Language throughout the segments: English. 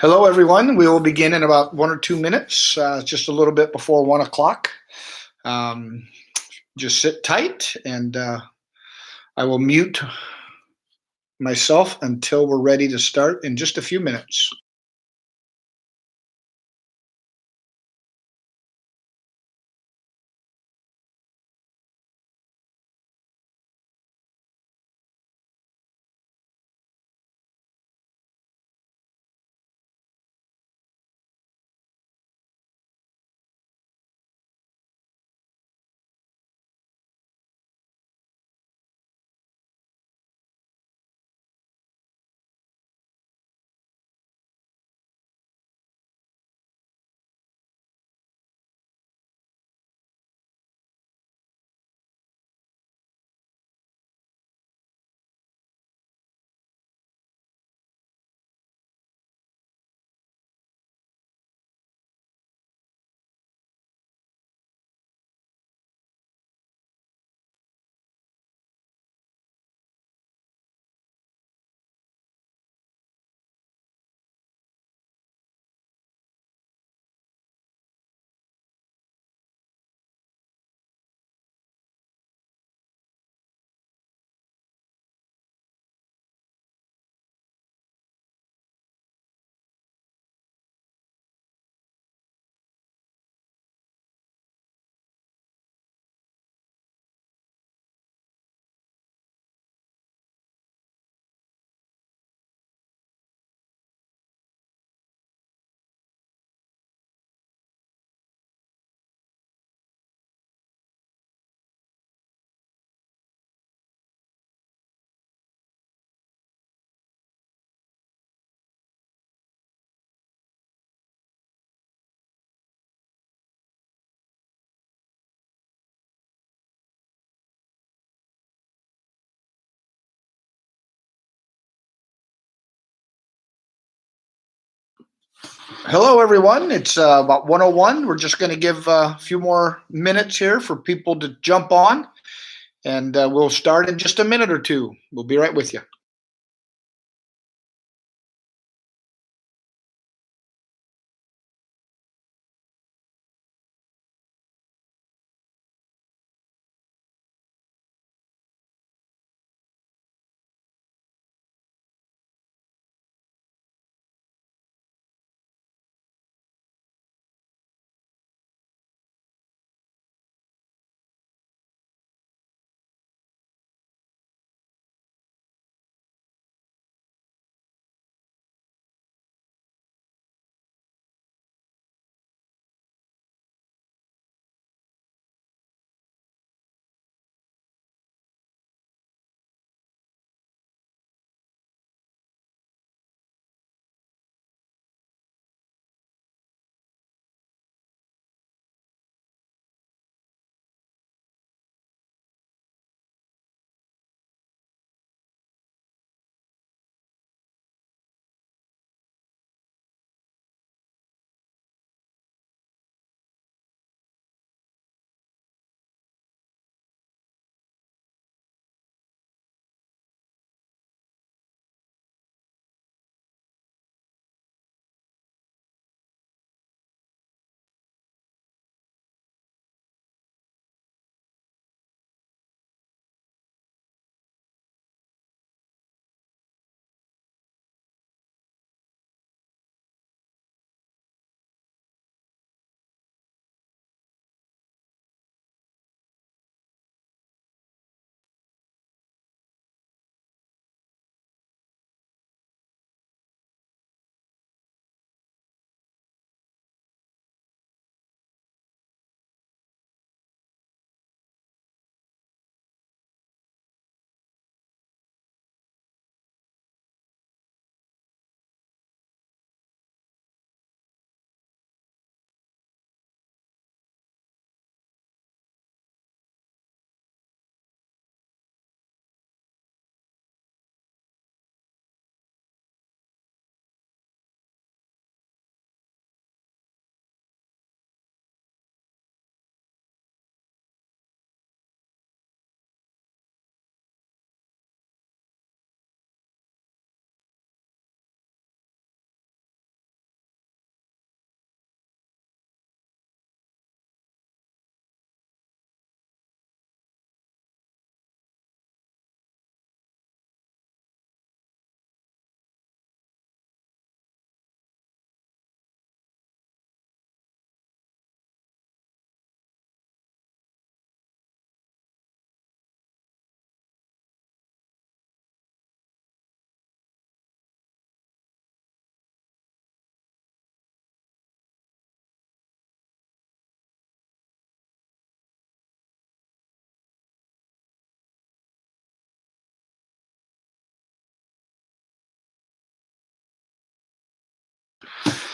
Hello, everyone. We will begin in about 1 or 2 minutes, just a little bit before 1 o'clock. Um, just sit tight, and I will mute myself until we're ready to start in just a few minutes. Hello, everyone. It's about 1:01. We're just going to give a few more minutes here for people to jump on, and we'll start in just a minute or two. We'll be right with you.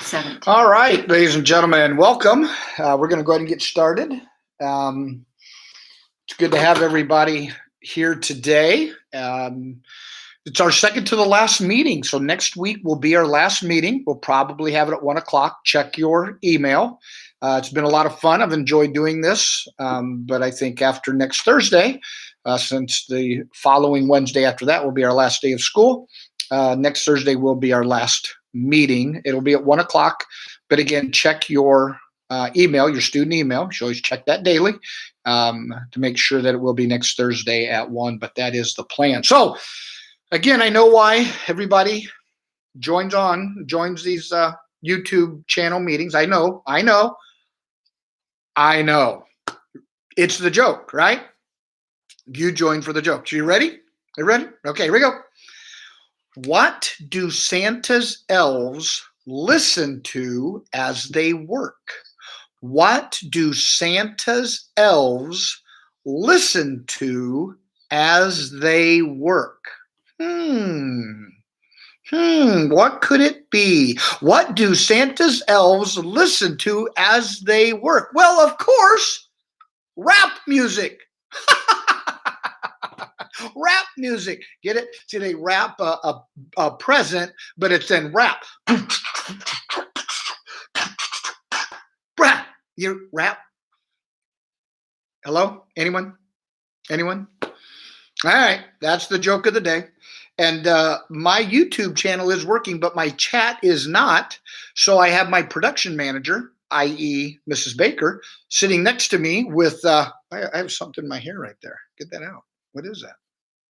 17. All right, ladies and gentlemen, welcome. We're going to go ahead and get started. It's good to have everybody here today. It's our second to the last meeting. So next week will be our last meeting. We'll probably have it at 1 o'clock. Check your email. It's been a lot of fun. I've enjoyed doing this. But I think after next Thursday, since the following Wednesday after that will be our last day of school, next Thursday will be our last meeting. It'll be at 1 o'clock. But again, check your email, your student email. You should always check that daily to make sure that it will be next Thursday at 1. But that is the plan. So again, I know why everybody joins these YouTube channel meetings. I know. It's the joke, right? You join for the joke. So you ready? Are you ready? Okay, here we go. What do Santa's elves listen to as they work? What do Santa's elves listen to as they work? What could it be? What do Santa's elves listen to as they work? Well, of course, rap music. Rap music. Get it? See, they rap a present, but it's in rap. You rap? Hello? Anyone? All right, that's the joke of the day. And my YouTube channel is working, but my chat is not. So I have my production manager, i.e. Mrs. Baker, sitting next to me with, I have something in my hair right there. Get that out. What is that?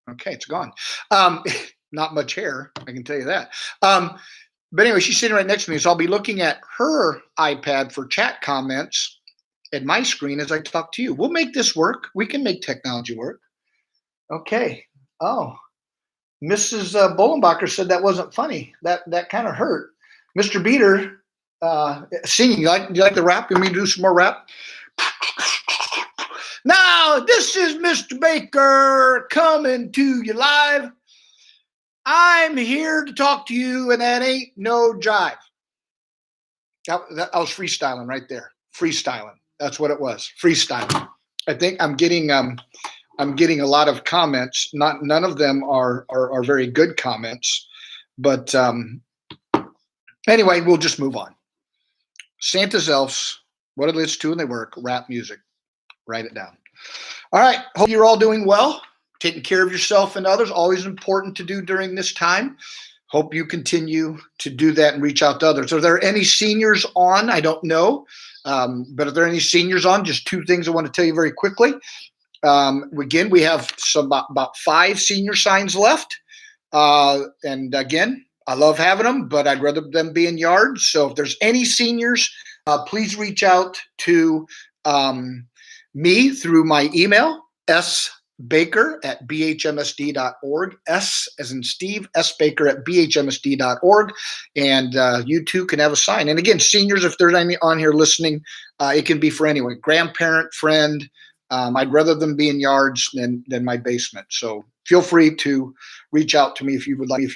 Okay, it's gone. Not much hair, I can tell you that. But anyway, she's sitting right next to me. So I'll be looking at her iPad for chat comments at my screen as I talk to you. We'll make this work. We can make technology work. Okay. Oh, Mrs. Bollenbacher said that wasn't funny. That kind of hurt. Mr. Beater, singing. Do you like the rap? You want me to do some more rap? Now, this is Mr. Baker coming to you live. I'm here to talk to you, and that ain't no jive. I was freestyling right there. Freestyling. That's what it was. Freestyling. I think I'm getting a lot of comments. None of them are very good comments, but anyway, we'll just move on. Santa's elves, what it leads to when they work, rap music. Write it down. All right. Hope you're all doing well. Taking care of yourself and others, always important to do during this time. Hope you continue to do that and reach out to others. Are there any seniors on? I don't know. But are there any seniors on? Just two things I want to tell you very quickly. Again, we have about 5 senior signs left. And again, I love having them, but I'd rather them be in yards. So if there's any seniors, please reach out to me through my email, sbaker@bhmsd.org, S as in Steve, sbaker@bhmsd.org, and you too can have a sign. And again, seniors, if there's any on here listening, it can be for anyone, grandparent, friend. I'd rather them be in yards than my basement. So feel free to reach out to me if you would like a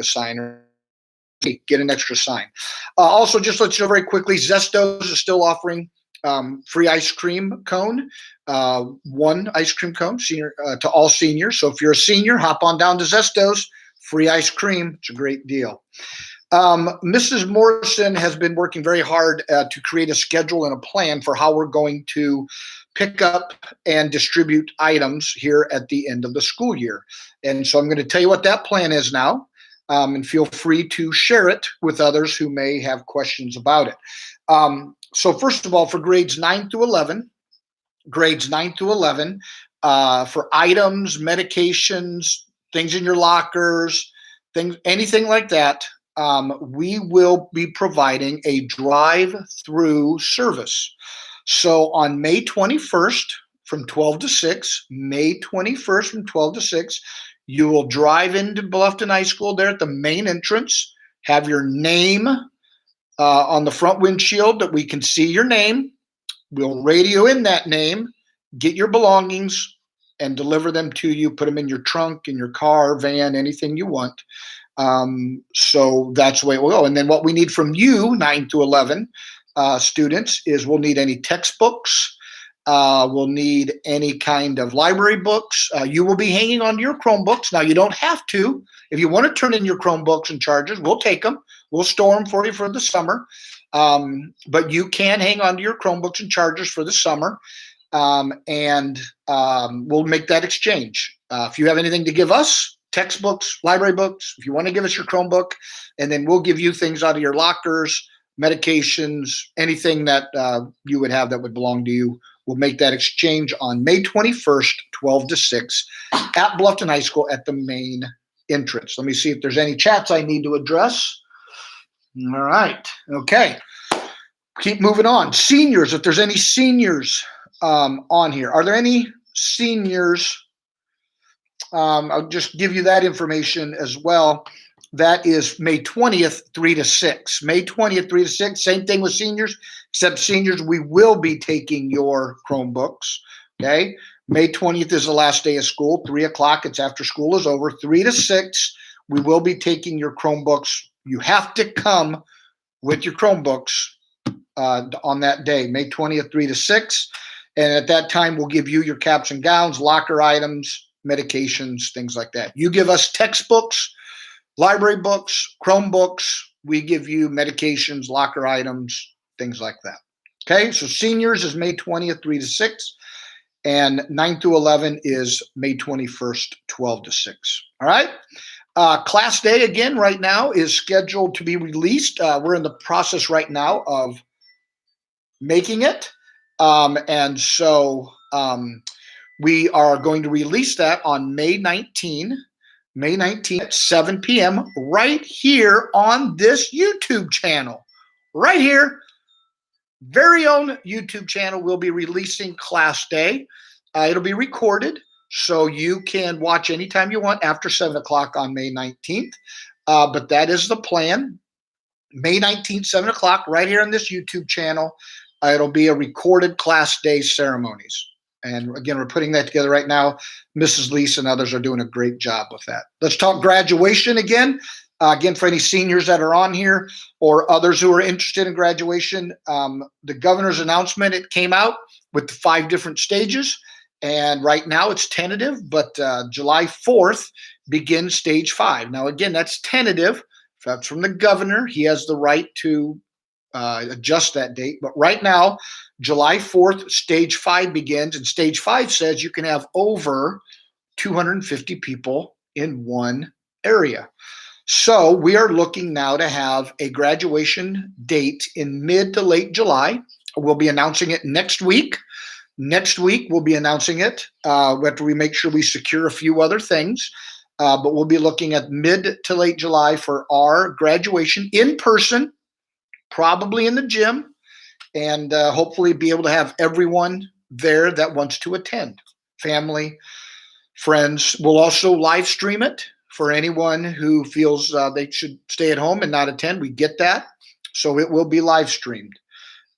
sign or get an extra sign. Also, just let you know very quickly, Zestos is still offering free ice cream cone, 1 ice cream cone senior to all seniors. So if you're a senior, hop on down to Zestos, free ice cream. It's a great deal. Mrs. Morrison has been working very hard to create a schedule and a plan for how we're going to pick up and distribute items here at the end of the school year. And so I'm going to tell you what that plan is now, and feel free to share it with others who may have questions about it. So first of all, for grades 9 through 11, for items, medications, things in your lockers, anything like that, we will be providing a drive-through service. So on May 21st from 12 to 6, you will drive into Bluffton High School there at the main entrance, have your name on the front windshield that we can see your name. We'll radio in that name, get your belongings, and deliver them to you. Put them in your trunk, in your car, van, anything you want. So that's the way it will go. And then what we need from you, 9 to 11 students, is we'll need any textbooks. We'll need any kind of library books. You will be hanging on your Chromebooks. Now, you don't have to. If you want to turn in your Chromebooks and chargers, we'll take them. We'll store them for you for the summer. But you can hang on to your Chromebooks and chargers for the summer. And we'll make that exchange. If you have anything to give us, textbooks, library books, if you want to give us your Chromebook, and then we'll give you things out of your lockers, medications, anything that you would have that would belong to you. We'll make that exchange on May 21st, 12 to 6 at Bluffton High School at the main entrance. Let me see if there's any chats I need to address. All right. Okay. Keep moving on. Seniors, if there's any seniors on here. Are there any seniors? I'll just give you that information as well. That is May 20th, 3 to 6. May 20th, 3 to 6. Same thing with seniors, except seniors, we will be taking your Chromebooks. Okay. May 20th is the last day of school. 3 o'clock, it's after school is over. 3 to 6, we will be taking your Chromebooks. You have to come with your Chromebooks on that day, May 20th, 3 to 6. And at that time, we'll give you your caps and gowns, locker items, medications, things like that. You give us textbooks, library books, Chromebooks. We give you medications, locker items, things like that. Okay, so seniors is May 20th, 3 to 6. And 9 through 11 is May 21st, 12 to 6. All right. Class day, again, right now is scheduled to be released. We're in the process right now of making it. And so we are going to release that on May 19th at 7 p.m. right here on this YouTube channel. Right here, very own YouTube channel. We'll be releasing Class Day. It'll be recorded, so you can watch anytime you want after 7 o'clock on May 19th. But that is the plan. May 19th, 7 o'clock, right here on this YouTube channel. It'll be a recorded Class Day ceremonies. And again, we're putting that together right now. Mrs. Lisa and others are doing a great job with that. Let's talk graduation again. Again, for any seniors that are on here or others who are interested in graduation, the governor's announcement, it came out with the 5 different stages. And right now it's tentative, but July 4th begins stage 5. Now, again, that's tentative. That's from the governor. He has the right to adjust that date. But right now, July 4th, stage 5 begins. And stage 5 says you can have over 250 people in one area. So we are looking now to have a graduation date in mid to late July. We'll be announcing it next week. Next week, we'll be announcing it after we make sure we secure a few other things. But we'll be looking at mid to late July for our graduation in person, probably in the gym, and hopefully be able to have everyone there that wants to attend. Family, friends. We'll also live stream it for anyone who feels they should stay at home and not attend. We get that. So it will be live streamed.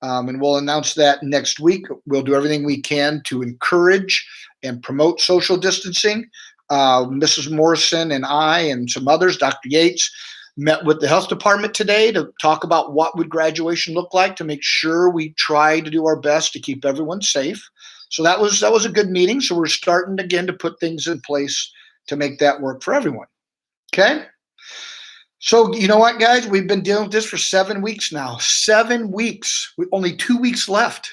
And we'll announce that next week. We'll do everything we can to encourage and promote social distancing. Mrs. Morrison and I and some others, Dr. Yates, met with the health department today to talk about what would graduation look like, to make sure we try to do our best to keep everyone safe. So that was a good meeting. So we're starting again to put things in place to make that work for everyone. Okay. So you know what, guys? We've been dealing with this for 7 weeks now. 7 weeks. Only 2 weeks left.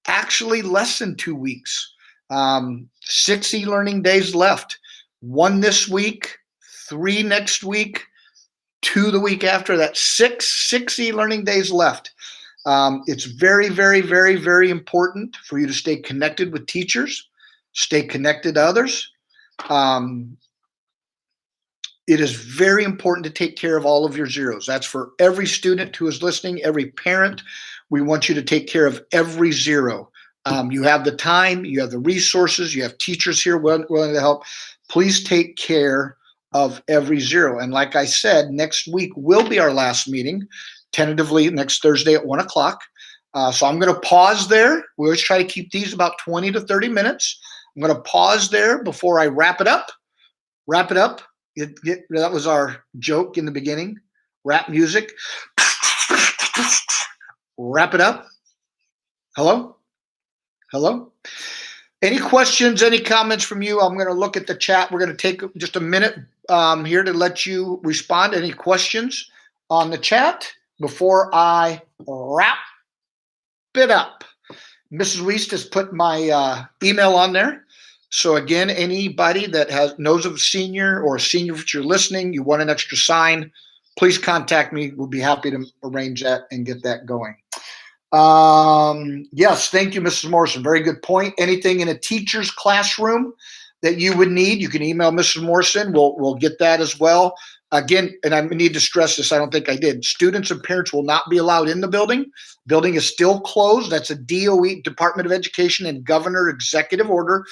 Actually, less than 2 weeks. 6 e-learning days left. 1 this week, 3 next week, 2 the week after that. 6 e-learning days left. It's very, very, very, very important for you to stay connected with teachers, stay connected to others. It is very important to take care of all of your zeros. That's for every student who is listening, every parent. We want you to take care of every zero. You have the time, you have the resources, you have teachers here willing to help. Please take care of every zero. And like I said, next week will be our last meeting, tentatively next Thursday at 1 o'clock. So I'm going to pause there. We always try to keep these about 20 to 30 minutes. I'm going to pause there before I wrap it up. That was our joke in the beginning. Rap music. Wrap it up. Hello? Hello? Any questions, any comments from you? I'm going to look at the chat. We're going to take just a minute here to let you respond. Any questions on the chat before I wrap it up? Mrs. Weist has put my email on there. So again, anybody that knows of a senior or a senior that you're listening, you want an extra sign, please contact me. We'll be happy to arrange that and get that going. Yes, thank you, Mrs. Morrison. Very good point. Anything in a teacher's classroom that you would need, you can email Mrs. Morrison. We'll get that as well. Again, and I need to stress this, I don't think I did. Students and parents will not be allowed in the building. Building is still closed. That's a DOE, Department of Education and Governor executive order.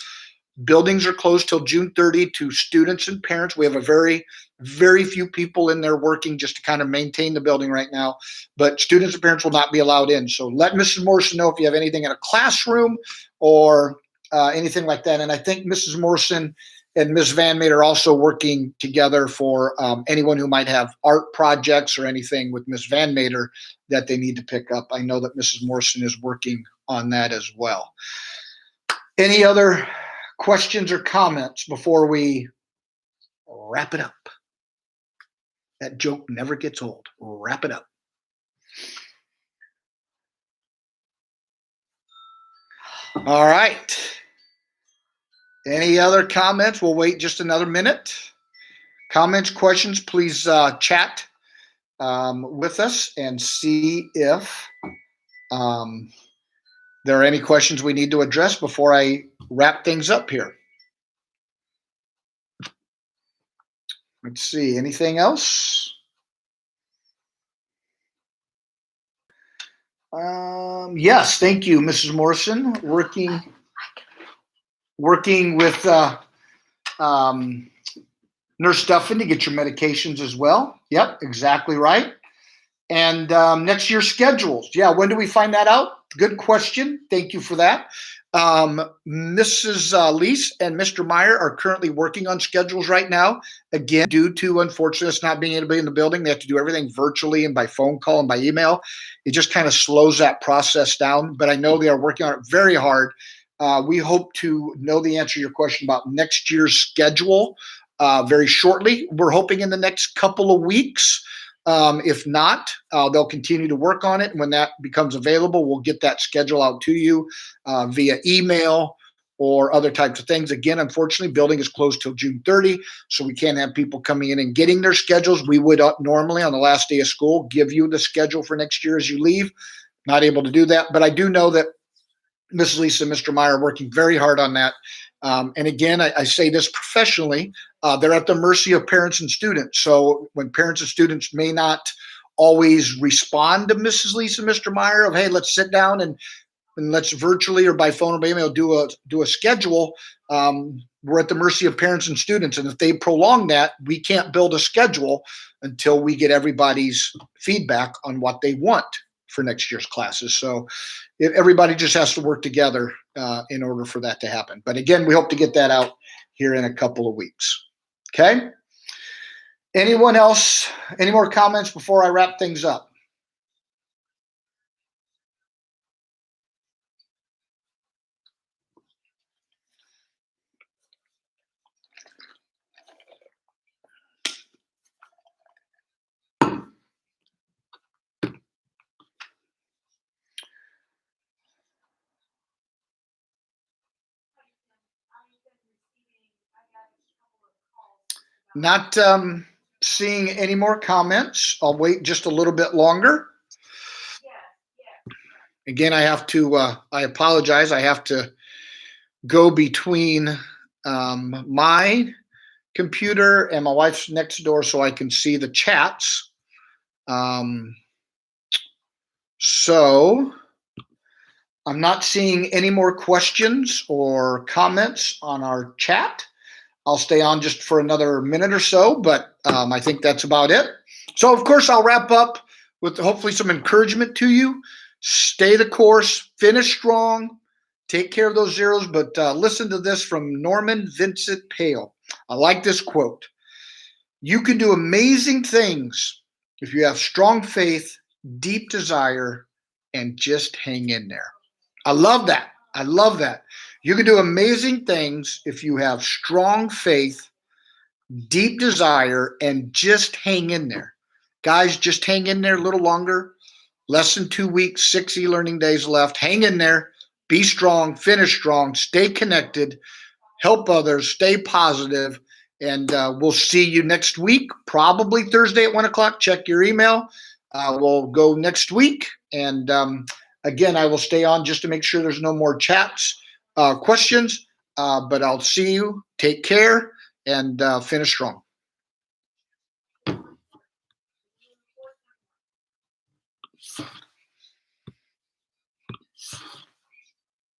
Buildings are closed till June 30 to students and parents. We have a very, very few people in there working just to kind of maintain the building right now. But students and parents will not be allowed in. So let Mrs. Morrison know if you have anything in a classroom or anything like that. And I think Mrs. Morrison and Ms. Van Mater are also working together for anyone who might have art projects or anything with Ms. Van Mater that they need to pick up. I know that Mrs. Morrison is working on that as well. Any other questions or comments before we wrap it up? That joke never gets old. Wrap it up. All right. Any other comments? We'll wait just another minute. Comments, questions, please chat with us and see if there are any questions we need to address before I wrap things up here. Let's see, anything else? Yes, thank you, Mrs. Morrison. Working with Nurse Duffin to get your medications as well. Yep, exactly right. And next year's schedules. Yeah, when do we find that out? Good question. Thank you for that. Mrs. Lease and Mr. Meyer are currently working on schedules right now. Again, due to, unfortunately, us not being able to be in the building, they have to do everything virtually and by phone call and by email. It just kind of slows that process down. But I know they are working on it very hard. We hope to know the answer to your question about next year's schedule very shortly. We're hoping in the next couple of weeks. If not, they'll continue to work on it. And when that becomes available, we'll get that schedule out to you via email or other types of things. Again, unfortunately, building is closed till June 30, so we can't have people coming in and getting their schedules. We would normally on the last day of school give you the schedule for next year as you leave. Not able to do that, but I do know that Mrs. Lisa and Mr. Meyer are working very hard on that. And again, I say this professionally, they're at the mercy of parents and students. So when parents and students may not always respond to Mrs. Lisa and Mr. Meyer of, hey, let's sit down and let's virtually or by phone or by email do a schedule, we're at the mercy of parents and students. And if they prolong that, we can't build a schedule until we get everybody's feedback on what they want for next year's classes. So everybody just has to work together in order for that to happen. But again, we hope to get that out here in a couple of weeks. Okay. Anyone else? Any more comments before I wrap things up? Not seeing any more comments. I'll wait just a little bit longer. Again, I have to, I apologize. I have to go between my computer and my wife's next door so I can see the chats. So I'm not seeing any more questions or comments on our chat. I'll stay on just for another minute or so, but I think that's about it. So, of course, I'll wrap up with hopefully some encouragement to you. Stay the course, finish strong, take care of those zeros, but listen to this from Norman Vincent Peale. I like this quote. You can do amazing things if you have strong faith, deep desire, and just hang in there. I love that. I love that. You can do amazing things if you have strong faith, deep desire, and just hang in there. Guys, just hang in there a little longer. Less than 2 weeks, 6 e-learning days left. Hang in there. Be strong, finish strong, stay connected, help others, stay positive, and we'll see you next week, probably Thursday at 1 o'clock. Check your email. We'll go next week. And again, I will stay on just to make sure there's no more chats, questions, but I'll see you. Take care and finish strong.